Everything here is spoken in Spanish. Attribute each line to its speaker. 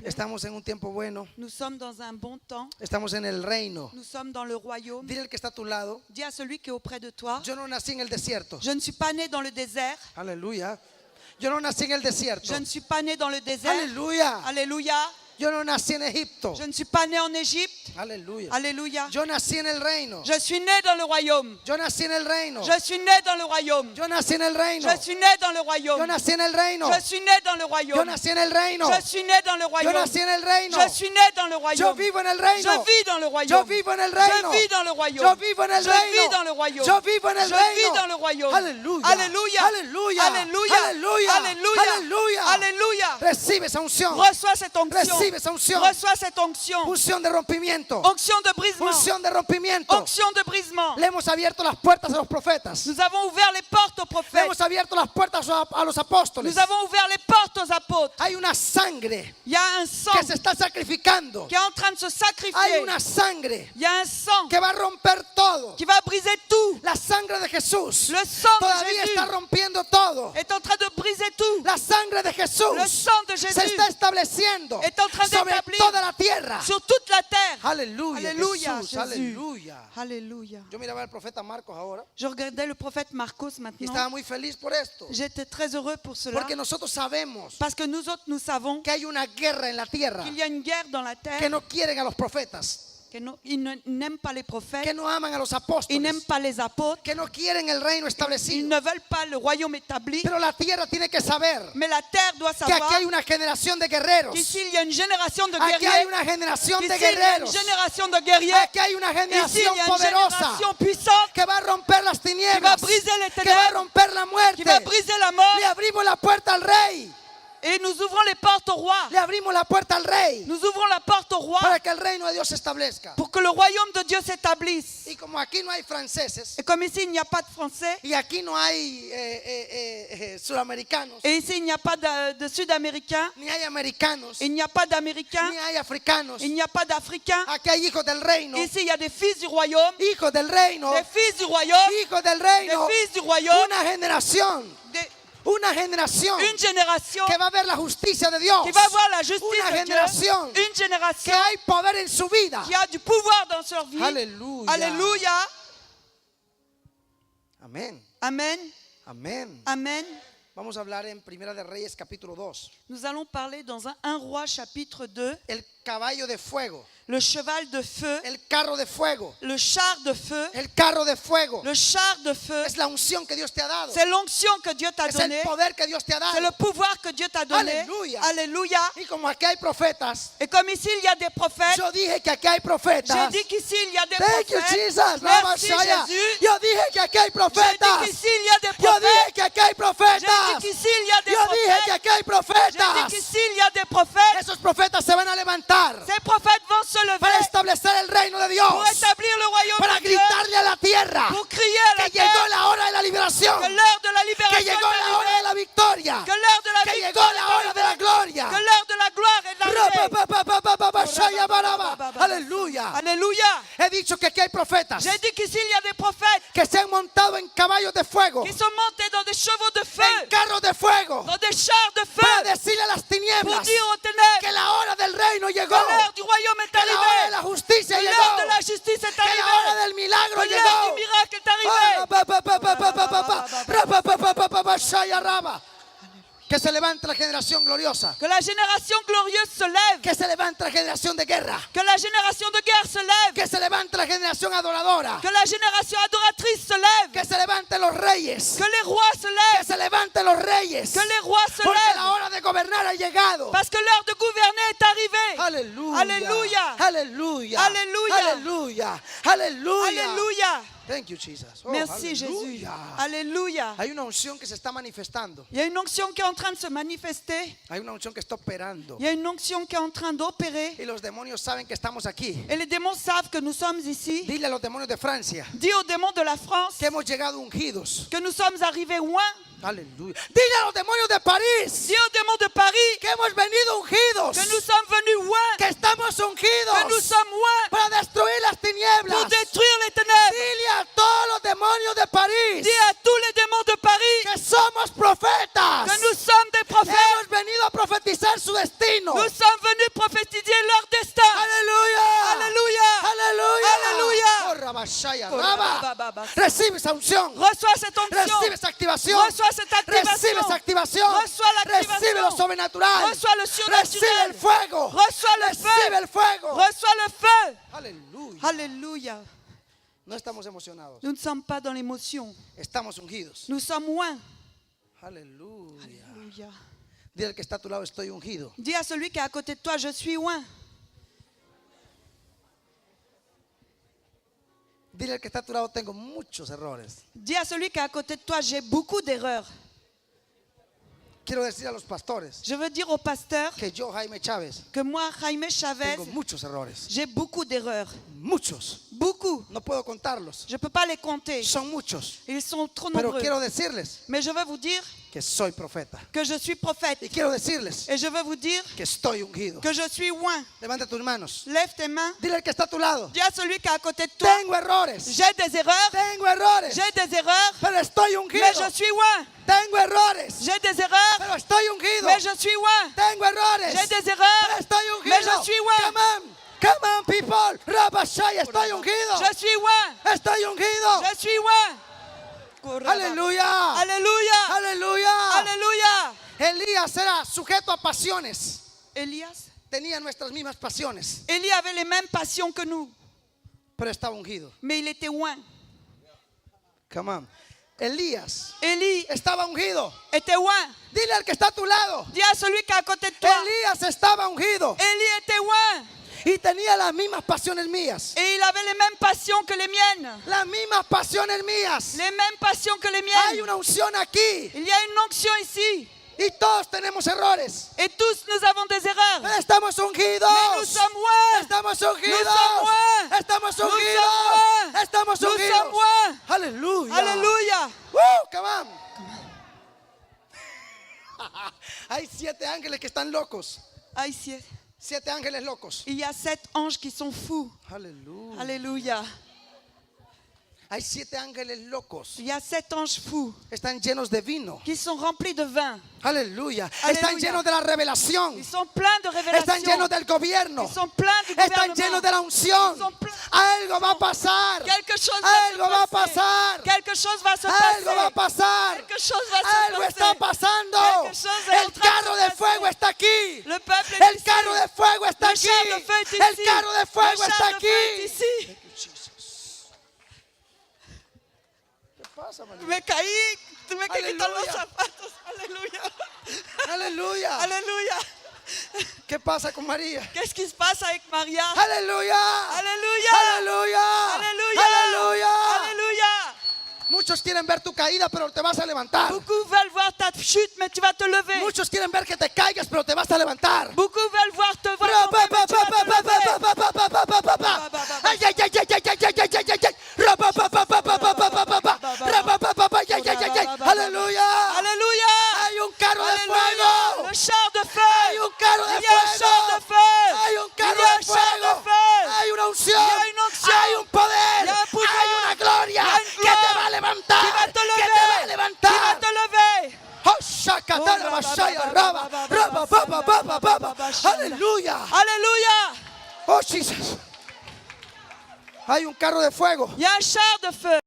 Speaker 1: plaît.
Speaker 2: Estamos en un tiempo bueno.
Speaker 1: Nous sommes dans un bon temps.
Speaker 2: Estamos en el reino.
Speaker 1: Nous sommes dans le royaume.
Speaker 2: Dile al que está a tu lado:
Speaker 1: Dis à celui qui est auprès de toi,
Speaker 2: yo no nací en el desierto.
Speaker 1: je ne suis pas né dans le désert.
Speaker 2: Aleluya. Yo no nací en el desierto.
Speaker 1: Je ne suis pas né dans le désert.
Speaker 2: Aleluya.
Speaker 1: Alléluia.
Speaker 2: Yo no nací en Egipto.
Speaker 1: Je ne suis pas né en Égypte.
Speaker 2: Aleluya.
Speaker 1: Alléluia.
Speaker 2: Yo nací en el reino.
Speaker 1: Je suis né dans le royaume.
Speaker 2: Yo nací en el reino.
Speaker 1: Je suis né dans le royaume.
Speaker 2: Yo nací en el reino.
Speaker 1: Je suis né dans le
Speaker 2: Yo
Speaker 1: royaume.
Speaker 2: nací en el reino.
Speaker 1: Je suis né dans le
Speaker 2: Yo
Speaker 1: royaume.
Speaker 2: nací en el reino.
Speaker 1: Je suis né dans le
Speaker 2: Yo
Speaker 1: royaume.
Speaker 2: nací en el reino.
Speaker 1: Je suis né dans le
Speaker 2: Yo
Speaker 1: royaume.
Speaker 2: vivo en el reino.
Speaker 1: Je vis dans le
Speaker 2: Yo
Speaker 1: royaume.
Speaker 2: vivo en el
Speaker 1: Je
Speaker 2: reino.
Speaker 1: vis dans le
Speaker 2: Yo
Speaker 1: royaume.
Speaker 2: vivo en el
Speaker 1: Je
Speaker 2: reino.
Speaker 1: vis dans le royaume.
Speaker 2: Yo vivo en el
Speaker 1: Je
Speaker 2: reino.
Speaker 1: vis dans le royaume.
Speaker 2: Aleluya.
Speaker 1: Alléluia.
Speaker 2: Aleluya.
Speaker 1: Alléluia.
Speaker 2: Aleluya.
Speaker 1: Alléluia.
Speaker 2: Aleluya.
Speaker 1: Alléluia.
Speaker 2: Recibe esa unción.
Speaker 1: Reçois cette onction.
Speaker 2: Recibe esa unción.
Speaker 1: Reçois cette onction.
Speaker 2: Unción de rompimiento.
Speaker 1: Onction de brisement.
Speaker 2: Unción de rompimiento.
Speaker 1: Onction de brisement.
Speaker 2: Le hemos abierto las puertas a los profetas.
Speaker 1: Nous avons ouvert les portes aux
Speaker 2: Le
Speaker 1: prophètes.
Speaker 2: hemos abierto las puertas a los apóstoles.
Speaker 1: Nous avons ouvert les portes aux apôtres.
Speaker 2: Hay una sangre
Speaker 1: Il y a un sang
Speaker 2: que se está sacrificando.
Speaker 1: qui est en train de se
Speaker 2: Hay
Speaker 1: sacrifier.
Speaker 2: una sangre
Speaker 1: Il y a un sang
Speaker 2: que va a romper todo.
Speaker 1: qui va briser tout.
Speaker 2: La sangre de Jesús
Speaker 1: Le sang de
Speaker 2: todavía
Speaker 1: Jésus
Speaker 2: está rompiendo todo.
Speaker 1: est en train de briser tout.
Speaker 2: La sangre de
Speaker 1: Le
Speaker 2: Jesús
Speaker 1: sang de
Speaker 2: se
Speaker 1: Jésus
Speaker 2: está estableciendo
Speaker 1: est en train
Speaker 2: sobre
Speaker 1: d'établir
Speaker 2: toda la tierra.
Speaker 1: sur toute la terre.
Speaker 2: Aleluya,
Speaker 1: Alléluia,
Speaker 2: Jesús,
Speaker 1: Jésus.
Speaker 2: aleluya.
Speaker 1: Alléluia.
Speaker 2: Yo miraba al profeta Marcos ahora
Speaker 1: Je regardais le prophète Marcos
Speaker 2: y
Speaker 1: maintenant.
Speaker 2: estaba muy feliz por esto.
Speaker 1: J'étais très heureux pour cela.
Speaker 2: Porque nosotros sabemos
Speaker 1: Parce que nous autres, nous savons
Speaker 2: que hay una guerra en la tierra
Speaker 1: qu'il y a une guerre dans la terre.
Speaker 2: que no quieren a los profetas,
Speaker 1: Ils n'aiment pas les prophètes.
Speaker 2: que no aman a los
Speaker 1: Ils
Speaker 2: apóstoles,
Speaker 1: n'aiment pas les apôtres.
Speaker 2: que no quieren el reino
Speaker 1: Ils
Speaker 2: establecido.
Speaker 1: ne veulent pas le royaume établi.
Speaker 2: Pero la tierra tiene que saber
Speaker 1: Mais la terre doit
Speaker 2: que
Speaker 1: savoir
Speaker 2: aquí hay una generación de guerreros.
Speaker 1: qu'ici il y a une génération de
Speaker 2: Aquí hay
Speaker 1: guerriers.
Speaker 2: una generación
Speaker 1: Qu'ici
Speaker 2: de
Speaker 1: il y a une
Speaker 2: guerreros.
Speaker 1: génération de guerriers.
Speaker 2: Aquí hay una
Speaker 1: Ici il y
Speaker 2: generación
Speaker 1: a une
Speaker 2: poderosa
Speaker 1: génération puissante
Speaker 2: que va a romper las
Speaker 1: qui va
Speaker 2: tinieblas,
Speaker 1: briser les
Speaker 2: que va a
Speaker 1: ténèbres,
Speaker 2: romper la
Speaker 1: qui
Speaker 2: muerte.
Speaker 1: va briser la mort.
Speaker 2: Le abrimos la puerta al rey.
Speaker 1: Et nous ouvrons les portes au roi.
Speaker 2: Le abrimos la puerta al rey
Speaker 1: Nous ouvrons la porte au roi
Speaker 2: para que el reino de Dios se establezca.
Speaker 1: pour que le royaume de Dieu s'établisse.
Speaker 2: Y como aquí no hay franceses
Speaker 1: Et comme ici il n'y a pas de Français,
Speaker 2: y aquí no hay sudamericanos,
Speaker 1: et ici il n'y a pas de Sud-Américains,
Speaker 2: ni hay americanos,
Speaker 1: il n'y a pas d'Américains,
Speaker 2: ni hay africanos,
Speaker 1: il n'y a pas d'Africains.
Speaker 2: aquí hay hijos del reino,
Speaker 1: Ici il y a des fils du royaume,
Speaker 2: hijos del reino,
Speaker 1: des fils du royaume,
Speaker 2: hijos del
Speaker 1: des
Speaker 2: reino,
Speaker 1: fils du royaume,
Speaker 2: una generación
Speaker 1: une génération
Speaker 2: que va a ver la justicia de Dios,
Speaker 1: qui va voir la justice
Speaker 2: una
Speaker 1: de
Speaker 2: generación
Speaker 1: Dieu, une
Speaker 2: que
Speaker 1: génération
Speaker 2: hay poder en su vida.
Speaker 1: qui a du pouvoir dans leur vie.
Speaker 2: Aleluya.
Speaker 1: Alléluia.
Speaker 2: Amén.
Speaker 1: Amen.
Speaker 2: Amén.
Speaker 1: Amen.
Speaker 2: Vamos a hablar en Primera de Reyes capítulo 2.
Speaker 1: Nous allons parler dans un 1 Roi chapitre 2,
Speaker 2: El caballo de fuego,
Speaker 1: le cheval de feu,
Speaker 2: el carro de fuego,
Speaker 1: le char de feu,
Speaker 2: el carro de fuego.
Speaker 1: le char de feu.
Speaker 2: Es la unción que Dios te ha dado.
Speaker 1: C'est l'onction que Dieu t'a
Speaker 2: Es el
Speaker 1: donnée.
Speaker 2: poder que Dios te ha
Speaker 1: C'est le
Speaker 2: dado.
Speaker 1: pouvoir que Dieu t'a donné.
Speaker 2: Alléluia.
Speaker 1: Alléluia.
Speaker 2: Y como aquí hay profetas,
Speaker 1: Et comme ici il y a des prophètes,
Speaker 2: yo dije que aquí hay
Speaker 1: j'ai
Speaker 2: profetas.
Speaker 1: dit qu'ici il y a des
Speaker 2: Thank you,
Speaker 1: prophètes.
Speaker 2: Jesus.
Speaker 1: Merci
Speaker 2: Shaya.
Speaker 1: Jésus.
Speaker 2: Yo dije que aquí hay
Speaker 1: J'ai
Speaker 2: profetas.
Speaker 1: dit qu'ici il y a des
Speaker 2: Yo dije
Speaker 1: prophètes.
Speaker 2: que aquí hay
Speaker 1: J'ai
Speaker 2: profetas.
Speaker 1: dit qu'ici il y a des
Speaker 2: Yo dije que
Speaker 1: prophètes.
Speaker 2: aquí hay
Speaker 1: J'ai
Speaker 2: profetas.
Speaker 1: dit qu'ici il y a des prophètes.
Speaker 2: Esos profetas se van a levantar
Speaker 1: Ces prophètes vont se lever
Speaker 2: para establecer el reino de Dios,
Speaker 1: pour établir le royaume
Speaker 2: para
Speaker 1: de Dieu,
Speaker 2: gritarle a la tierra
Speaker 1: pour crier à la
Speaker 2: que llegó
Speaker 1: terre
Speaker 2: la hora de la liberación,
Speaker 1: que l'heure de la
Speaker 2: que
Speaker 1: libération
Speaker 2: llegó
Speaker 1: est
Speaker 2: la hora de
Speaker 1: arrivée,
Speaker 2: la victoria,
Speaker 1: que l'heure de la
Speaker 2: que llegó
Speaker 1: victoire
Speaker 2: la hora
Speaker 1: est
Speaker 2: de la
Speaker 1: arrivée,
Speaker 2: gloria.
Speaker 1: que l'heure de la gloire est arrivée.
Speaker 2: Shaya baraba. Aleluya.
Speaker 1: Alléluia.
Speaker 2: He dicho que aquí hay profetas
Speaker 1: J'ai dit qu'ici il y a des prophètes
Speaker 2: que se han montado en caballos de fuego,
Speaker 1: qui sont montés dans des chevaux de
Speaker 2: en
Speaker 1: feu,
Speaker 2: carros de fuego,
Speaker 1: dans des chars de
Speaker 2: para
Speaker 1: feu,
Speaker 2: decirle a las
Speaker 1: pour
Speaker 2: tinieblas
Speaker 1: dire aux ténèbres
Speaker 2: que la hora del reino
Speaker 1: que
Speaker 2: llegó,
Speaker 1: l'heure du royaume est
Speaker 2: que la hora de
Speaker 1: arrivée,
Speaker 2: la justicia
Speaker 1: que
Speaker 2: llegó,
Speaker 1: l'heure de la justice est
Speaker 2: que la hora
Speaker 1: arrivée,
Speaker 2: del milagro
Speaker 1: que l'heure du
Speaker 2: llegó.
Speaker 1: miracle est arrivée.
Speaker 2: Que se levante la generación gloriosa,
Speaker 1: Que la génération glorieuse se lève,
Speaker 2: que se levante la generación de guerra,
Speaker 1: que la génération de guerre se lève,
Speaker 2: que se levante la generación adoradora,
Speaker 1: que la génération adoratrice se lève,
Speaker 2: que se levante los reyes,
Speaker 1: que les rois se
Speaker 2: que
Speaker 1: lèvent,
Speaker 2: se levante los reyes,
Speaker 1: que les rois se
Speaker 2: porque
Speaker 1: lèvent,
Speaker 2: la hora de gobernar ha llegado.
Speaker 1: parce que l'heure de gouverner est arrivée.
Speaker 2: Aleluya,
Speaker 1: Aleluya.
Speaker 2: aleluya,
Speaker 1: Aleluya.
Speaker 2: aleluya, aleluya.
Speaker 1: Alléluia.
Speaker 2: Thank you, Jesus. Oh,
Speaker 1: Merci Jésus.
Speaker 2: aleluya.
Speaker 1: Alléluia.
Speaker 2: Hay una unción que se está manifestando.
Speaker 1: Il y a une onction qui est en train de se manifester.
Speaker 2: Hay una unción que está operando.
Speaker 1: Il y a une onction qui est en train d'opérer.
Speaker 2: Y los demonios saben que estamos aquí.
Speaker 1: Et les démons savent que nous sommes ici.
Speaker 2: Dile a los demonios de Francia
Speaker 1: Dis aux démons de la France
Speaker 2: que hemos llegado ungidos.
Speaker 1: que nous sommes arrivés loin.
Speaker 2: Aleluya. Dile a los demonios de París
Speaker 1: Dis aux démons de Paris
Speaker 2: que hemos venido ungidos.
Speaker 1: que nous sommes venus loin,
Speaker 2: Que estamos
Speaker 1: que nous
Speaker 2: ungidos
Speaker 1: sommes loin
Speaker 2: para destruir las tinieblas.
Speaker 1: pour détruire les ténèbres.
Speaker 2: Dile a todos los demonios de París
Speaker 1: Dis à tous les démons de Paris
Speaker 2: que somos profetas.
Speaker 1: que nous sommes des prophètes.
Speaker 2: Hemos venido a profetizar su destino.
Speaker 1: Nous sommes venus
Speaker 2: Recibe esa unción.
Speaker 1: Reçois cette onction.
Speaker 2: Recibe esa activación.
Speaker 1: Reçois cette activation.
Speaker 2: Recibe esa activación.
Speaker 1: Reçois l'activation.
Speaker 2: Recibe lo sobrenatural.
Speaker 1: Reçois le surnaturel.
Speaker 2: Recibe el fuego.
Speaker 1: Reçois le
Speaker 2: Recibe
Speaker 1: feu.
Speaker 2: el fuego.
Speaker 1: Reçois le feu.
Speaker 2: Aleluya.
Speaker 1: Alléluia.
Speaker 2: No estamos emocionados.
Speaker 1: Nous ne sommes pas dans l'émotion.
Speaker 2: Estamos ungidos.
Speaker 1: Nous sommes loin.
Speaker 2: Aleluya.
Speaker 1: Alléluia.
Speaker 2: Dile al que está a tu lado, estoy ungido.
Speaker 1: Dis à celui qui est à côté de toi, je suis loin.
Speaker 2: Dile al que está a tu lado, tengo muchos errores.
Speaker 1: Dis à celui qui est à côté de toi, j'ai beaucoup d'erreurs.
Speaker 2: Quiero decir a los pastores
Speaker 1: Je veux dire au pasteur
Speaker 2: que yo, Jaime Chávez,
Speaker 1: que moi, Jaime Chavez,
Speaker 2: tengo muchos errores.
Speaker 1: j'ai beaucoup d'erreurs.
Speaker 2: Muchos.
Speaker 1: Beaucoup.
Speaker 2: No puedo contarlos.
Speaker 1: Je ne peux pas les compter.
Speaker 2: Son muchos.
Speaker 1: Ils sont trop
Speaker 2: Pero
Speaker 1: nombreux.
Speaker 2: quiero decirles
Speaker 1: Mais je veux vous dire
Speaker 2: que soy profeta.
Speaker 1: que je suis prophète.
Speaker 2: Y quiero decirles
Speaker 1: Et je veux vous dire
Speaker 2: que estoy ungido.
Speaker 1: que je suis loin.
Speaker 2: Levanta tus manos.
Speaker 1: Lève tes mains.
Speaker 2: Dile al que está a tu lado.
Speaker 1: Dis à celui qui est à côté de toi,
Speaker 2: Tengo errores.
Speaker 1: j'ai des erreurs.
Speaker 2: Tengo errores.
Speaker 1: J'ai des erreurs.
Speaker 2: Pero estoy ungido.
Speaker 1: Mais je suis loin.
Speaker 2: Tengo errores.
Speaker 1: J'ai des erreurs.
Speaker 2: Pero estoy ungido.
Speaker 1: Mais je suis loin.
Speaker 2: Tengo errores.
Speaker 1: J'ai des erreurs.
Speaker 2: Pero estoy ungido.
Speaker 1: Mais je suis loin.
Speaker 2: Come on. Come on, people. Rabashai, estoy ungido.
Speaker 1: Je suis loin.
Speaker 2: Estoy ungido.
Speaker 1: Je suis loin.
Speaker 2: Aleluya.
Speaker 1: Alléluia.
Speaker 2: Aleluya.
Speaker 1: Alléluia.
Speaker 2: Elías era sujeto a pasiones.
Speaker 1: Elias.
Speaker 2: Tenía nuestras mismas pasiones.
Speaker 1: Élie avait les mêmes passions que nous.
Speaker 2: Pero estaba ungido.
Speaker 1: Mais il était loin.
Speaker 2: Come on. Elías
Speaker 1: Élie
Speaker 2: estaba ungido.
Speaker 1: était loin.
Speaker 2: Dile al que está a tu lado.
Speaker 1: Dis à celui qui est à côté de toi.
Speaker 2: Elías estaba ungido.
Speaker 1: Élie était loin.
Speaker 2: Y tenía las mismas pasiones mías.
Speaker 1: Et il avait les mêmes passions que les miennes.
Speaker 2: Las mismas pasiones mías.
Speaker 1: Les mêmes passions que les
Speaker 2: Hay
Speaker 1: miennes.
Speaker 2: una unción aquí.
Speaker 1: Il y a une onction ici.
Speaker 2: Y todos tenemos errores.
Speaker 1: Et tous nous avons des erreurs.
Speaker 2: Pero estamos ungidos.
Speaker 1: Mais nous sommes loin.
Speaker 2: Estamos ungidos.
Speaker 1: Nous sommes loin.
Speaker 2: Estamos
Speaker 1: Nous
Speaker 2: ungidos.
Speaker 1: sommes loin.
Speaker 2: Estamos
Speaker 1: Nous
Speaker 2: ungidos.
Speaker 1: sommes loin.
Speaker 2: Aleluya.
Speaker 1: Alléluia.
Speaker 2: Come on. Hay 7 ángeles que están locos.
Speaker 1: Ah, ici.
Speaker 2: 7 ángeles locos.
Speaker 1: Il y a 7 anges qui sont fous.
Speaker 2: Aleluya.
Speaker 1: Alléluia.
Speaker 2: Hay 7 ángeles locos.
Speaker 1: Il y a 7 anges fous
Speaker 2: Están llenos de vino.
Speaker 1: qui sont remplis de vin.
Speaker 2: Aleluya.
Speaker 1: Aleluya.
Speaker 2: Están llenos de la revelación.
Speaker 1: Ils sont pleins de révélations.
Speaker 2: Están llenos del gobierno.
Speaker 1: Ils sont pleins du
Speaker 2: Están
Speaker 1: gouvernement.
Speaker 2: llenos de la unción.
Speaker 1: Son pleins.
Speaker 2: Algo va a pasar.
Speaker 1: Quelque chose
Speaker 2: Algo va
Speaker 1: va
Speaker 2: a
Speaker 1: se passer.
Speaker 2: pasar.
Speaker 1: Quelque chose va se
Speaker 2: Algo va a
Speaker 1: passer.
Speaker 2: pasar.
Speaker 1: Quelque chose va se
Speaker 2: Algo
Speaker 1: passer.
Speaker 2: está pasando.
Speaker 1: Quelque chose est en
Speaker 2: El
Speaker 1: train de
Speaker 2: carro
Speaker 1: se
Speaker 2: de
Speaker 1: passer.
Speaker 2: fuego está aquí.
Speaker 1: Le peuple est
Speaker 2: El
Speaker 1: ici.
Speaker 2: carro de fuego está
Speaker 1: Le
Speaker 2: aquí.
Speaker 1: char de feu est
Speaker 2: El
Speaker 1: ici.
Speaker 2: carro de
Speaker 1: Le
Speaker 2: fuego
Speaker 1: char
Speaker 2: está
Speaker 1: de feu est
Speaker 2: aquí.
Speaker 1: ici.
Speaker 2: ¿Qué pasa, María?
Speaker 1: Me caí. Tuve que quitar los
Speaker 2: Aleluya.
Speaker 1: zapatos. Aleluya.
Speaker 2: Aleluya.
Speaker 1: Alléluia.
Speaker 2: ¿Qué pasa con María?
Speaker 1: Qu'est-ce qui se passe avec Maria?
Speaker 2: Aleluya.
Speaker 1: Alléluia.
Speaker 2: Aleluya.
Speaker 1: Alléluia.
Speaker 2: Aleluya.
Speaker 1: Alléluia.
Speaker 2: Muchos quieren ver tu caída, pero te vas a levantar.
Speaker 1: Beaucoup veulent voir ta chute, mais tu vas te lever.
Speaker 2: Muchos quieren ver que te caigas, pero te vas a levantar.
Speaker 1: Beaucoup veulent voir te voir tomber, mais tu vas te lever.
Speaker 2: Ay, ay, ay, ay, ay, ay, ay, ay, ay, ay, ay. Aleluya.
Speaker 1: Alléluia.
Speaker 2: Hay un carro de
Speaker 1: Alléluia.
Speaker 2: fuego.
Speaker 1: Le char de feu.
Speaker 2: Hay un carro de
Speaker 1: Il y a un char de
Speaker 2: fuego.
Speaker 1: feu.
Speaker 2: Hay un
Speaker 1: Il
Speaker 2: carro
Speaker 1: y a un
Speaker 2: de
Speaker 1: char de
Speaker 2: fuego.
Speaker 1: feu.
Speaker 2: Hay una unción.
Speaker 1: Il y a une onction.
Speaker 2: Hay un poder.
Speaker 1: Il y a un pouvoir.
Speaker 2: Hay una gloria
Speaker 1: Il y a une
Speaker 2: que
Speaker 1: gloire
Speaker 2: te va a levantar.
Speaker 1: Qui va te
Speaker 2: Que
Speaker 1: lever.
Speaker 2: te va a
Speaker 1: Qui va
Speaker 2: levantar.
Speaker 1: te lever.
Speaker 2: Oh, shakatara, bashaya, raba, raba, baba, baba, baba. Aleluya.
Speaker 1: Alléluia.
Speaker 2: Oh, Jesus. Hay un carro de fuego.
Speaker 1: Il y a un char de feu.